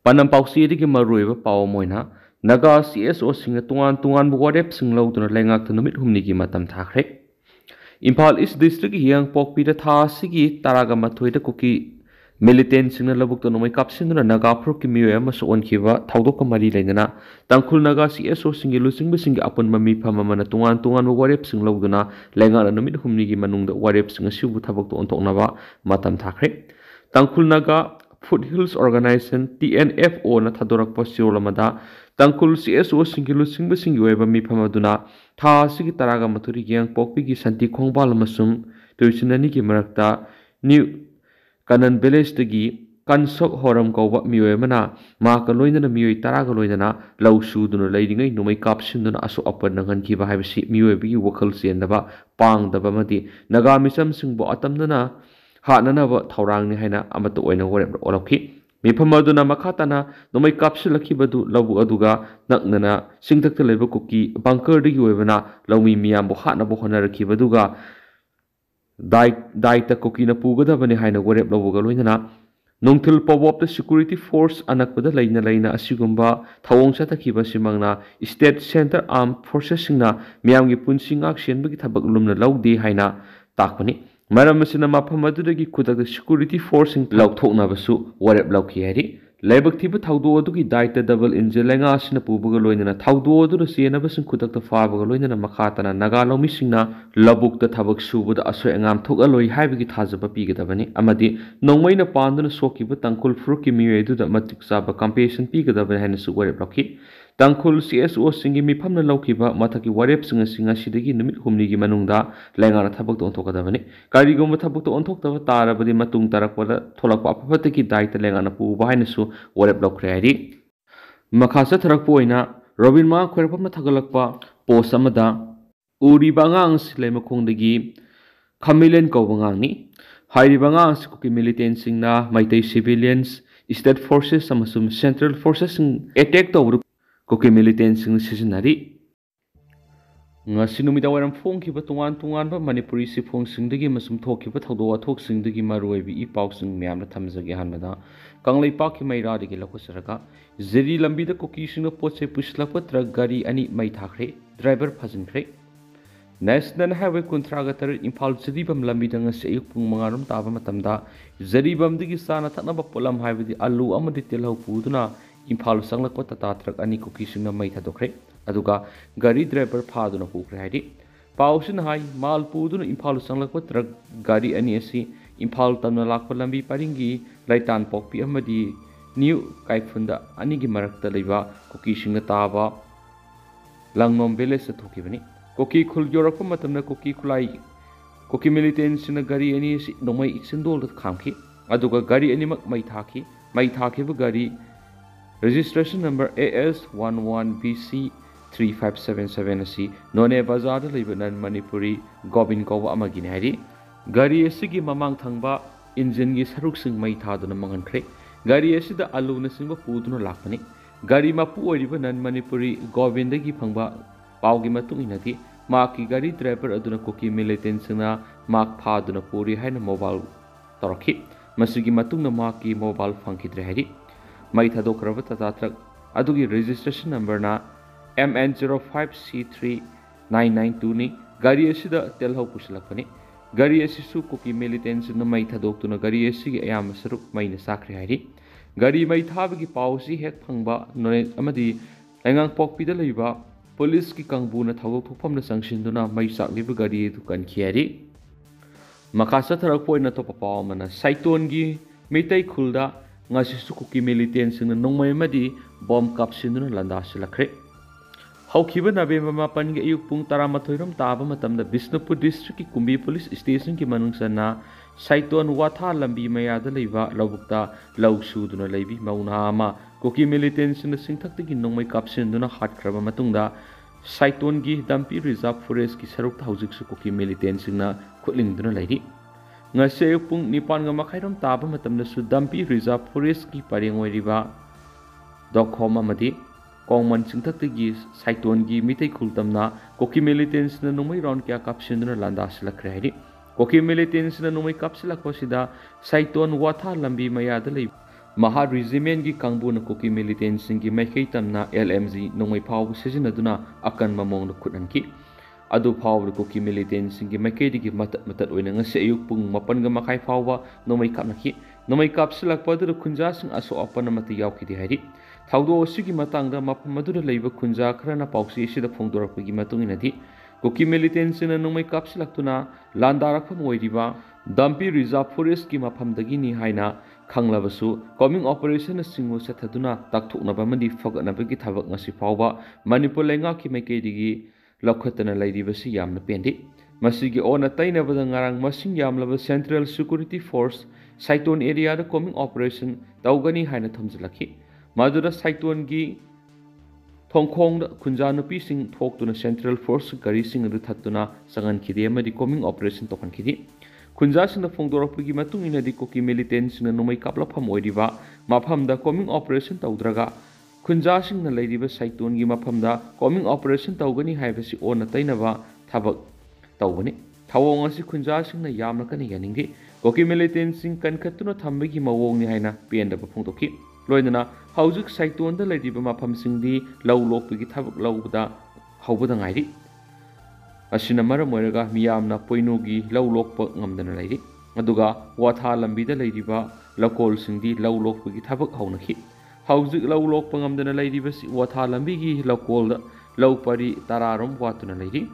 Panam pausi di ki maruiba pau moina Naga CSO singa tungan warep sing lauduna Leingak Numit humni ki matam thakhre. Impal East District hiyang pokpi da tha sigi taraga mathoi da Kuki militant singna labuk to nomai kapsinduna Naga pro ki miyo ama so onkiba thawdo ka mari leina tangkhul Naga CSO singi lusing singi apun mami phamamana tungan warep sing lauduna Leingak Numit humni ki manungda warep singa sibu thabak to ontok nawa matam thakhre. Tangkhul Naga Foothills Organization TNFO na thadorak posiro lamada tangkul CSO singilu singi weba mi phamaduna tha sigi taraga mathuri gyang pokpi gi santi khongbal amasung tuisinani gi marakta new kanan village tagi kansok horam kawba miwe mana ma ka loinana miwe taraga loinana lawsu duna leidingai numai kapsinduna aso apan nangan ki ba haibsi miwe bi wakal siendaba pang daba mati naga misam singbo atamdana Hananava Taurang Hina Amato Olaki. Mipamaduna Makatana, no my capsulaki badu labu aduga, Naknana, Singtak level cookie, bunker de Uevana, Lomi Miambo Hatna Bohana Kibaduga, Daita Kokina Pugada Vanihina Warep Lovugalina, Nungtil Pawop the security force Anakpada Laina Laina Asugumba, Tawong Satakiba Simangna, State Center Armed Forces Singna, Miamgi Punsing Action Bikitabagulumna Laudi Haina, Takani. Maram masina mapamadudagi kudak security force in laukthoknabasu warep lauki hari laibak thiba thawdo adugi daita double engine lenga asina pubaga loinana thawdo adu sienabasing kudak ta fabaga loinana makhatana naga lomi singna labuk ta thabak subada asoi angam thoga loi haibagi thajaba pigadabani amadi nongmaina panduna sokiba tangkul fruki miwedu da matik saba compensation pigadabani haina su warep lauki Tangkul CSO singi mifamna laukiba mathaki warep singa sidagi numit humnigi manungda lengana thabak to onthokadabani karigomba thabak to onthoktaba tarabadi matung tarakpada tholakpa apapataki daita lengana puba hainasu warep laukre hari makhasa tharakpo oina robin ma khwerpamna thagalakpa post amada uriba ngang silema khongdagi khamilen kawbangang hairiba ngang sikuki militant singna maitai civilians state forces amasum central forces attack to Kuki militant sing sijinare. Ngasinumita waram phone kiba tungan ba Manipuri si phone singdagi masum thokiba thawdo athok singdagi maruibi I pau sing myamna thamjagi hanmada kanglai pak ki maira digi lakhosaraka zeri lambi da Kuki singna potse puslakpa truck gari ani mai thakhre driver phajinkhre National Highway Contractor Impal Zeribam lambi da ngasi ayuk pung mangarum taba matamda Zeribam digi sana thaknaba polam haibadi alu amadi telhau puduna Impal sanglakpa tata truck ani Kuki singna mai thadokre aduga gari driver phaduna pukre haidi pausin hai mal puduna Impal sanglakpa truck gari ani asi Impal tamna lakpa lambi paringi laitan pokpi amadi new kaifunda ani gi marakta leiba Kuki singna taba langnom village thokibani Kuki khul yorakpa matamna Kuki khulai Kuki militant singna gari ani asi nomai sindol khamki aduga gari ani mak mai thaki bu gari Registration number AS11BC 3577 asi None Bazar da Libanan Manipuri Gobin Kawa amagin hari Gari asigi mamang thangba engine gi saruk sing mai thaduna mangankre Gari asida alu na singba puduna lakpani Gari mapu oiriba nan Manipuri Gobin da gi phangba pawgi matung inati maki gari driver aduna Kuki militant singna mak phaduna puri haina mobile toraki masigi matung na maki mobile phangkidre hari Mai thadokraba tata truck adugi registration number na MN05C3992 ni gari asida telhau puslakpani gari asisu Kuki militant na mai thadoktuna gari asigi ayam saruk mai na sakre hari gari mai thabagi pausi hek phangba none amadi Angang pokpi da leiba police ki kangbu na thawok thopam na sangshinduna mai sakliba gari du kan khiari makasa tharak poina to papa mana saiton gi mitai khulda ngasisu Kuki militant singna nongmai madi bomb kapsinduna landa silakre haukiba November 8 ge ayuk pung 12 ram taba matamda Bisnupur district ki Kumbi police station ki manungsana saiton watha lambi mayada leiba lawbukta lawsuduna leibi mauna ama Kuki militant singna singthakti nongmai kapsinduna hatkraba matungda saiton gi dampi reserve forest ki saruk haujiksu Kuki militant singna khutlingduna leiri ngase pung nipan nga makhairam taba matamda su dampi reserve forest ki pareng oiriba dokhom amadi kongman singthakti gi saiton gi mitai khultamna Kuki militant singna nongmai round kya kapsinduna landa silakre hari Kuki militant singna nongmai kapsilakpa sida saiton watha lambi mayada lei Maha Regiment gi Kangbuna Kuki militant singi Maikei Tamna LMG Nomai Pau Sijinaduna Akan Mamong Kudanki. Adu Pau Kuki militant singi Maikei di Matat Winning a Sayuk Pung Mapanga Makai Pawa Nomai Kapnaki. Nomai Kapsilak Padu Kunjas and Aso Apanamati Yauki di Hari. Taudo Sigi Matanga Mapamadura Labor Kunja Krana Pausi Shida Pongdora Pigi Matunginati. Kuki militants in a Nomai Kapsilaktuna, Landara Pamoidiva, Dampi Reserve Forest Ki Mapamdagini Haina, Kanglabasu, coming operation as Singo Sataduna, Taktuk Nabamadi Fog and Abigi Tavak Nasipawa, Manipulenga Ki Makedi, Lokatana Lady Vasi Yam Pendi, Masigi on a Taina Vadangarang, Masing Yam Lava Central Security Force, Saiton area the coming operation, Taugani Haina Tamzalaki, Madura Saiton Gi. Tongkong Kunjanupi sing talk to the Central Force Gari sing Rutatuna Sangan Kidi Madi coming operation Tokan Kidi. Kunjas in the Fongdoropugi Matung in a Dikoki militants in a Nomai Kapla Pamoidiva, Mapamda coming operation Taudraga. Kunjas in the Lady Saitungi Mapamda coming operation Taugani Havasi on a Tainava Tabak Taugani. Tawangasi Kunjas in the Yamakani Yaningi. Koki militants in Kankatuna Tambagi Mawongi Haina, Pienda Pontoki. Loidana, Hausik Saitun the Lady Mapam Singdi, Low Lopigi Tabak Lowda, Howbudangidi. Asinamara Moraga, Miamna, Poinugi, Low Lok Namdan Lady. Maduga, Watha Lambida Lady Ba, Lokol Singdi, Low Lopigi Tabak Haunaki. Hausik Low Lok Pangamdan Lady was Watha Lambigi, Lokol, Low Pari, Tararum, Watuna Lady.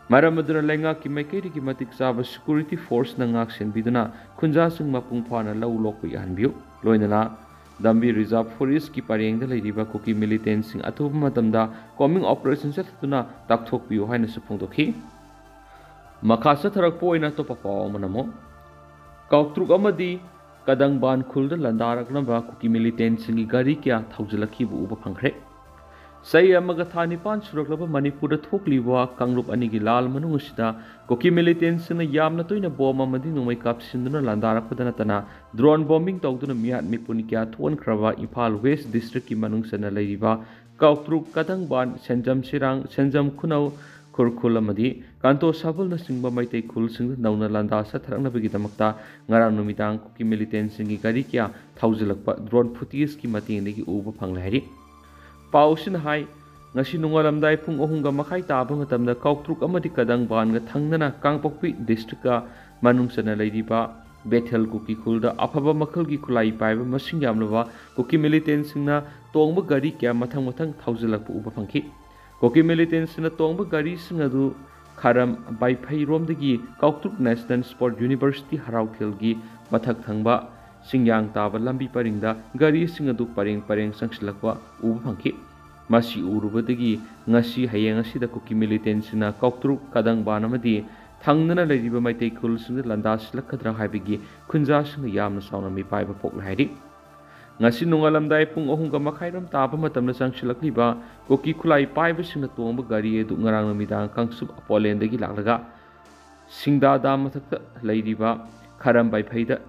Maramadura Leingak Makedi Matik Sava Security Force Nangaction Biduna, Kunjasing Mapung Pana, Low Loki and View, Loinana. Dambi Reserve Forest ki pareng da leidiba Kuki militants sing atuba matamda coming operations atuna takthok piu haina supong dokhi makasa tharak poina to papaw manamo kautruk amadi kadang ban khulda landarak na ba Kuki militants sing gari kya thaujlakhi bu uba phangkhre sai amaga thani pan suraklaba manipur thokliwa kangrup anigi lal manung sida Kuki militants na yamna toina bom amadi numai kapsinduna landarak padana tana drone bombing tawduna miat mipunikya thon krava Imphal West district ki manung sana leiba kautruk kadang ban senjam sirang senjam khunau khurkhul amadi kanto sabul na singba maitei khul sing nauna landa sa tharakna bigi damakta ngarang numitang Kuki militants singi gari kya thaujlakpa drone footage ki mating degi uba phanglahari Pausin Hai, Nasi Nungalamdai Pung Ohunga Makai Tabang Tamda Kautruk Amadi Kadang Banga Tangnana Kangpokpi Districta Manungsana Ladiba, Bethel Kuki Kulda, Apaba Makalgi Kulai Paiba, Masingamlava, Kuki militants in a Tongba Gari Kya Matang Matang Tausilak Uba Panki. Kuki militants in a Tongba Gari Singadu, Karam by Payrom the Gi, Kautruk National Sport University Harautilgi, Matak Tangba. Singyang Tava Lambi Parinda, Gari Singadu Paring Sangsilakwa, Ubanki, Masi Urubadagi, Nasi Hayangasi the Kuki militants in a Koktruk, Kadang Banamadi, Tangnana Ladiba might take cools in the Landas Lakadra Habigi, Kunjas in the Yam Sounami Piper Pok Hadi. Nasi Nungalamdai Pung Ohunga Makairam Tapa Matam Sangsilakliba, Koki Kulai Pivers in the Tomba Gari, Dungarangamida, Kangsup, Apolen the Gilaga, Singda Damataka, Ladiba, Karam by Paida.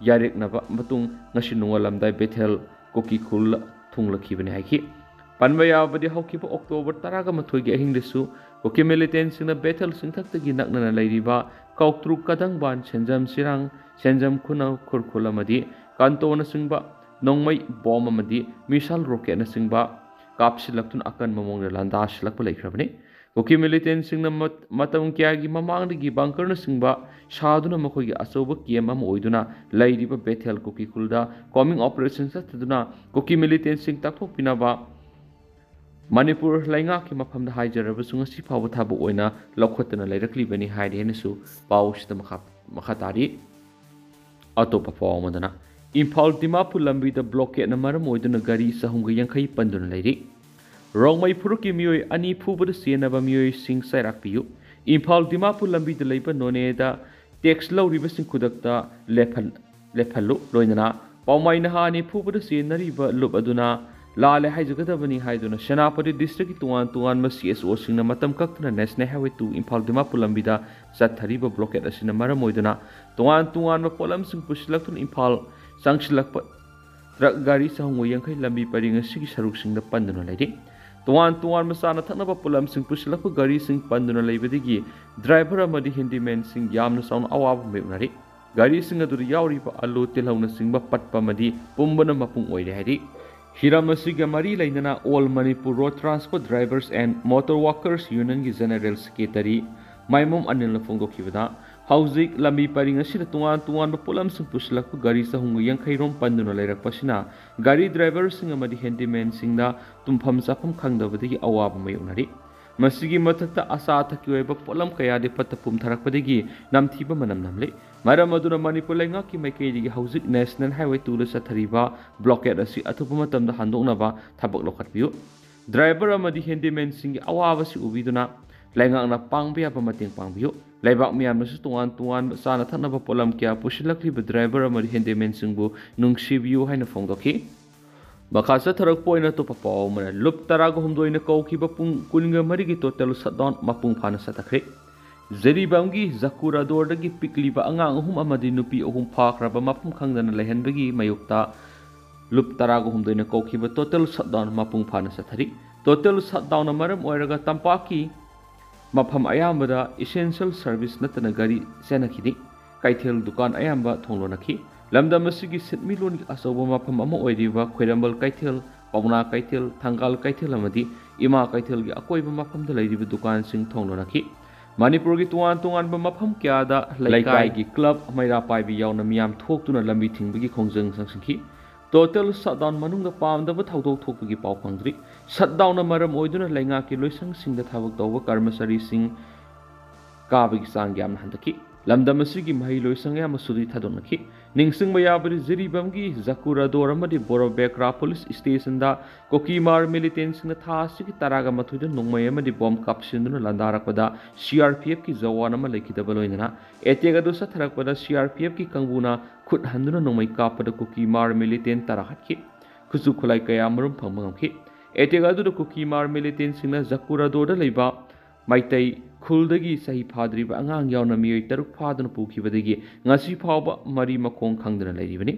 Yarik Nava Matung Nasi Nungalamdai Bethel Koki Kul Tunglakibani Haki. Panvaya Badi Hokipa October Taraga Matugi Hindisu, Koki militants in a Bethel Sintakagi Nakna Ladiva, Kautruk Kadang Ban, Senjam Sirang, Senjam Kuna Kurkulamadi, Kantona Singba, Nongmai Bomamadi, Misal Rocket Singba, Kapsilaktun Akan Mamong Landash Lakpalakravani. Kuki militants in the Matam Kyagi Mamang the Gibanker Singba, Shaduna Makogi Asoba Kiamam Oiduna, Lady Bethel Kuki Kulda, coming operations at Duna, Kuki militants in Tapo Pinaba, Manipur Leingak Mapam the Hijaber Sungasi Pawatabu Oina, Lokotana Ladakli Beni Hide Henisu, Paush the Makatari, Atopa Madana. Imphal Dimapur Lambi the blockade Namaram Oiduna Gari Sahunga Yankai Pandun Lady. Wrong my Puruki Mui Ani Puba the Sienava Mui sing Sarapiu. Imphal Dimapur Lambi the Labor Noneda, Tex Low Rivers Kudakta, Lepalu, Loinana, Paumainaha Ani Puba the Sienariva Lubaduna, Lale Hajagavani Haiduna, Shanapati District to one Masias or Sina Matam Kakana Nesne Highway to Imphal Dimapur Lambida, Satariba blockade as in a Maramoidana, to one Mapolam Sing Pushlakun Imphal, Sangshilak Gari Sahungo Yankai Lambi Paring a Sigi Sarusing the Pandana Lady. Tuan Masana Tanaba Pulam Sing Pushlapu Gari Sing Panduna Labadigi, driver Amadi Hindi men sing Yamna Sound Awab Mibnari. ꯒꯥꯔꯤꯁꯤꯡ ꯑꯗꯨꯗ ꯌꯥꯎꯔꯤꯕ ꯑꯂꯨ ꯇꯤꯜꯍꯧꯅꯆꯤꯡꯕ ꯄꯠꯄ ꯑꯃꯗꯤ ꯄꯨꯝꯕꯅ ꯃꯄꯨꯡ ꯑꯣꯏꯔꯦ ꯍꯥꯏꯔꯤ꯫ ꯍꯤꯔꯝ ꯑꯁꯤꯒ ꯃꯔꯤ ꯂꯩꯅꯅ all Manipur road transport drivers and motor workers ꯌꯨꯅꯤꯌꯟꯒꯤ ꯖꯦꯅꯔꯦꯜ ꯁꯦꯀ꯭ꯔꯦꯇꯔꯤ ꯃꯥꯏꯃꯣꯝ ꯑꯅꯤꯜꯅ ꯐꯣꯡꯗꯣꯛꯈꯤꯕꯗ ꯍꯧꯖꯤꯛ ꯂꯝꯕꯤ ꯄꯔꯤꯡ ꯑꯁꯤꯗ ꯇꯣꯉꯥꯟꯕ ꯄꯣꯠꯂꯝꯁꯤꯡ ꯄꯨꯁꯤꯜꯂꯛꯄ ꯒꯥꯔꯤ 480 ꯔꯣꯝ ꯄꯟꯗꯨꯅ ꯂꯩꯔꯛꯄꯁꯤꯅ ꯒꯥꯔꯤ ꯗ꯭ꯔꯥꯏꯚꯔꯁꯤꯡ ꯑꯃꯗꯤ ꯍꯦꯟꯗꯤꯃꯦꯟꯁꯤꯡꯗ ꯇꯨꯝꯐꯝ ꯆꯥꯐꯝ ꯈꯪꯗꯕꯗꯒꯤ ꯑꯋꯥꯕ ꯃꯥꯌꯣꯛꯅꯔꯤ꯫ ꯃꯁꯤꯒꯤ ꯃꯊꯛꯇ ꯑꯆꯥ ꯑꯊꯛꯀꯤ ꯑꯣꯏꯕ ꯄꯣꯠꯂꯝ ꯀꯌꯥꯗꯤ ꯄꯠꯊ ꯄꯨꯝꯊꯔꯛꯄꯗꯒꯤ ꯅꯝꯊꯤꯕ ꯃꯅꯝ ꯅꯝꯂꯤ꯫ ꯃꯔꯝ ꯑꯗꯨꯅ ꯃꯅꯤꯄꯨꯔ ꯂꯩꯉꯥꯛꯀꯤ ꯃꯥꯏꯀꯩꯗꯒꯤ ꯍꯧꯖꯤꯛ ꯅꯦꯁꯅꯦꯜ ꯍꯥꯏꯋꯦ 2ꯗ ꯆꯠꯊꯔꯤꯕ ꯕ꯭ꯂꯣꯀꯦꯠ ꯑꯁꯤ ꯑꯊꯨꯕ ꯃꯇꯝꯗ ꯍꯟꯗꯣꯛꯅꯕ ꯊꯕꯛ ꯂꯧꯈꯠꯄꯤꯌꯨ꯫ ꯗ꯭ꯔꯥꯏꯚꯔ ꯑꯃꯗꯤ ꯍꯦꯟꯗꯤꯃꯦꯟꯁꯤꯡꯒꯤ ꯑꯋꯥꯕꯁꯤ ꯎꯕꯤꯗꯨꯅ ꯂꯩꯉꯥꯛꯅ ꯄꯥꯡꯕ ꯌꯥꯕ ꯃꯇꯦꯡ ꯄꯥꯡꯕꯤꯌꯨ꯫ ꯂꯩꯕꯥꯛ ꯃꯤꯌꯥꯝꯅꯁꯨ ꯇꯣꯉꯥꯟꯕ ꯆꯥꯅ ꯊꯛꯅꯕ ꯄꯣꯠꯂꯝ ꯀꯌꯥ ꯄꯨꯁꯤꯜꯂꯛꯂꯤꯕ ꯗ꯭ꯔꯥꯏꯚꯔ ꯑꯃꯗꯤ ꯍꯦꯟꯗꯤꯃꯦꯟꯁꯤꯡꯕꯨ ꯅꯨꯡꯁꯤꯕꯤꯌꯨ ꯍꯥꯏꯅ ꯐꯣꯡꯗꯣꯛꯈꯤ꯫ ꯃꯈꯥ ꯆꯠꯊꯔꯛꯄ ꯑꯣꯏꯅ ꯑꯇꯣꯞꯄ ꯄꯥꯎ ꯑꯃꯅ ꯂꯨꯞ 18ꯅ ꯀꯧꯈꯤꯕ ꯄꯨꯡ 23ꯒꯤ ꯇꯣꯇꯦꯜ ꯁꯠꯗꯥꯎꯟ ꯃꯄꯨꯡ ꯐꯥꯅ ꯆꯠꯊꯈ꯭ꯔꯦ꯫ ꯖꯤꯔꯤꯕꯥꯝꯒꯤ ꯖꯀꯨꯔꯥꯗꯣꯔꯗꯒꯤ ꯄꯤꯛꯂꯤꯕ ꯑꯉꯥꯡ 3 ꯑꯃꯗꯤ ꯅꯨꯄꯤ 3 ꯐꯥꯈ꯭ꯔꯕ ꯃꯐꯝ ꯈꯪꯗꯅ ꯂꯩꯍꯟꯕꯒꯤ ꯃꯥꯌꯣꯛꯇ ꯂꯨꯞ 18ꯅ ꯀꯧꯈꯤꯕ ꯇꯣꯇꯦꯜ ꯁꯠꯗꯥꯎꯟ ꯃꯄꯨꯡ ꯐꯥꯅ ꯆꯠꯊꯔꯤ꯫ ꯇꯣꯇꯦꯜ ꯁꯠꯗꯥꯎꯟꯅ ꯃꯔꯝ ꯑꯣꯏꯔꯒ ꯇꯝꯄꯥꯛꯀꯤ ꯃꯐꯝ ꯑꯌꯥꯝꯕꯗ ꯏꯁꯦꯟꯁꯤꯌꯦꯜ ꯁꯔꯚꯤꯁ ꯅꯠꯇꯅ ꯒꯥꯔꯤ ꯆꯦꯟꯅꯈꯤꯗꯦ꯫ ꯀꯩꯊꯦꯜ ꯗꯨꯀꯥꯟ ꯑꯌꯥꯝꯕ ꯊꯣꯡ ꯂꯣꯟꯅꯈꯤ꯫ ꯂꯝꯗꯝ ꯑꯁꯤꯒꯤ ꯁꯤꯟꯃꯤꯠꯂꯣꯟꯒꯤ ꯑꯆꯧꯕ ꯃꯐꯝ ꯑꯃ ꯑꯣꯏꯔꯤꯕ ꯈ꯭ꯋꯥꯏꯔꯝꯕꯟ ꯀꯩꯊꯦꯜ, ꯄꯥꯎꯅꯥ ꯀꯩꯊꯦꯜ, ꯊꯪꯒꯥꯜ ꯀꯩꯊꯦꯜ ꯑꯃꯗꯤ ꯏꯃꯥ ꯀꯩꯊꯦꯜꯒꯤ ꯑꯀꯣꯏꯕ ꯃꯐꯝꯗ ꯂꯩꯔꯤꯕ ꯗꯨꯀꯥꯟꯁꯤꯡ ꯊꯣꯡ ꯂꯣꯟꯅꯈꯤ꯫ ꯃꯅꯤꯄꯨꯔꯒꯤ ꯇꯣꯉꯥꯟꯕ ꯃꯐꯝ ꯀꯌꯥꯗ ꯂꯩꯀꯥꯏꯒꯤ ꯀ꯭ꯂꯕ, ꯃꯩꯔꯥ ꯄꯥꯏꯕꯤ ꯌꯥꯎꯅ ꯃꯤꯌꯥꯝ ꯊꯣꯛꯇꯨꯅ ꯂꯝꯕꯤ ꯊꯤꯡꯕꯒꯤ ꯈꯣꯡꯖꯪ ꯆꯪꯁꯤꯟꯈꯤ꯫ ꯇꯣꯇꯦꯜ ꯁꯠꯗꯥꯎꯟ ꯃꯅꯨꯡꯗ ꯄꯥꯝꯗꯕ ꯊꯧꯗꯣꯛ ꯊꯣꯛꯄꯒꯤ ꯄꯥꯎ ꯐꯪꯗ꯭ꯔꯤ꯫ ꯁꯠꯗꯥꯎꯟꯅ ꯃꯔꯝ ꯑꯣꯏꯗꯨꯅ ꯂꯩꯉꯥꯛꯀꯤ ꯂꯣꯏꯁꯪꯁꯤꯡꯗ ꯊꯕꯛ ꯇꯧꯕ ꯀꯔꯃꯆꯥꯔꯤꯁꯤꯡ ꯀꯥꯕꯒꯤ ꯆꯥꯡ ꯌꯥꯝꯅ ꯍꯟꯊꯈꯤ꯫ ꯂꯝꯗꯝ ꯑꯁꯤꯒꯤ ꯃꯍꯩ ꯂꯣꯏꯁꯪ ꯑꯌꯥꯝꯕ ꯁꯨꯇꯤ ꯊꯥꯗꯣꯛꯅꯈꯤ꯫ ꯅꯤꯡꯁꯤꯡꯕ ꯌꯥꯕꯗꯤ ꯖꯤꯔꯤꯕꯥꯝꯒꯤ ꯖꯀꯨꯔꯥꯗꯣꯔ ꯑꯃꯗꯤ ꯕꯣꯔꯣꯕꯦꯀ꯭ꯔꯥ ꯄꯨꯂꯤꯁ ꯁ꯭ꯇꯦꯁꯟꯗ ꯀꯨꯀꯤꯃꯥꯔ ꯃꯤꯂꯤꯇꯦꯟꯁꯤꯡꯅ ꯊꯥ ꯑꯁꯤꯒꯤ 19ꯗ ꯅꯣꯡꯃꯩ ꯑꯃꯗꯤ ꯕꯣꯝ ꯀꯥꯞꯁꯤꯟꯗꯨꯅ ꯂꯥꯟꯗꯥꯔꯛꯄꯗ CRPFꯀꯤ ꯖꯋꯥꯟ ꯑꯃ ꯂꯩꯈꯤꯗꯕ ꯂꯣꯏꯅꯅ ꯑꯦꯇꯦꯛ ꯑꯗꯨ ꯆꯠꯊꯔꯛꯄꯗ CRPFꯀꯤ ꯀꯥꯡꯕꯨꯅ ꯈꯨꯠ ꯍꯟꯗꯨꯅ ꯅꯣꯡꯃꯩ ꯀꯥꯞꯄꯗ ꯀꯨꯀꯤꯃꯥꯔ ꯃꯤꯂꯤꯇꯦꯟ 10 ꯍꯥꯠꯈꯤ꯫ ꯈꯨꯠꯁꯨ ꯈꯨꯠꯂꯥꯏ ꯀꯌꯥ ꯃꯔꯨꯝ ꯐꯪꯕ ꯉꯝꯈꯤ꯫ ꯑꯦꯇꯦꯛ ꯑꯗꯨꯗ ꯀꯨꯀꯤꯃꯥꯔ ꯃꯤꯂꯤꯇꯦꯟꯁꯤꯡꯅ ꯖꯀꯨꯔꯥꯗꯣꯔꯗ ꯂꯩꯕ ꯃꯩꯇꯩ ꯈꯨꯜꯗꯒꯤ ꯆꯍꯤ ꯐꯥꯗ꯭ꯔꯤꯕ ꯑꯉꯥꯡ ꯌꯥꯎꯅ ꯃꯤꯑꯣꯏ 3 ꯐꯥꯗꯨꯅ ꯄꯨꯈꯤꯕꯗꯒꯤ ꯉꯁꯤ ꯐꯥꯎꯕ ꯃꯔꯤ ꯃꯈꯣꯡ ꯈꯪꯗꯅ ꯂꯩꯔꯤꯕꯅꯤ꯫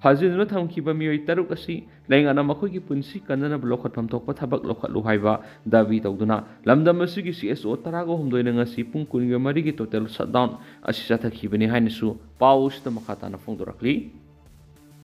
ꯐꯥꯖꯤꯟꯗꯨꯅ ꯊꯝꯈꯤꯕ ꯃꯤꯑꯣꯏ 3 ꯑꯁꯤ ꯂꯩꯉꯥꯛꯅ ꯃꯈꯣꯏꯒꯤ ꯄꯨꯟꯁꯤ ꯀꯟꯅꯅꯕ ꯂꯧꯈꯠꯐꯝ ꯊꯣꯛꯄ ꯊꯕꯛ ꯂꯧꯈꯠꯂꯨ ꯍꯥꯏꯕ ꯗꯥꯕꯤ ꯇꯧꯗꯨꯅ ꯂꯝꯗꯝ ꯑꯁꯤꯒꯤ CSO 13ꯅ ꯉꯁꯤ ꯄꯨꯡ 23ꯒꯤ ꯇꯣꯇꯦꯜ ꯁꯠꯗꯥꯎꯟ ꯑꯁꯤ ꯆꯠꯊꯈꯤꯕꯅꯤ ꯍꯥꯏꯅꯁꯨ ꯄꯥꯎ ꯑꯁꯤꯗ ꯃꯈꯥ ꯇꯥꯅ ꯐꯣꯡꯗꯣꯔꯛꯂꯤ꯫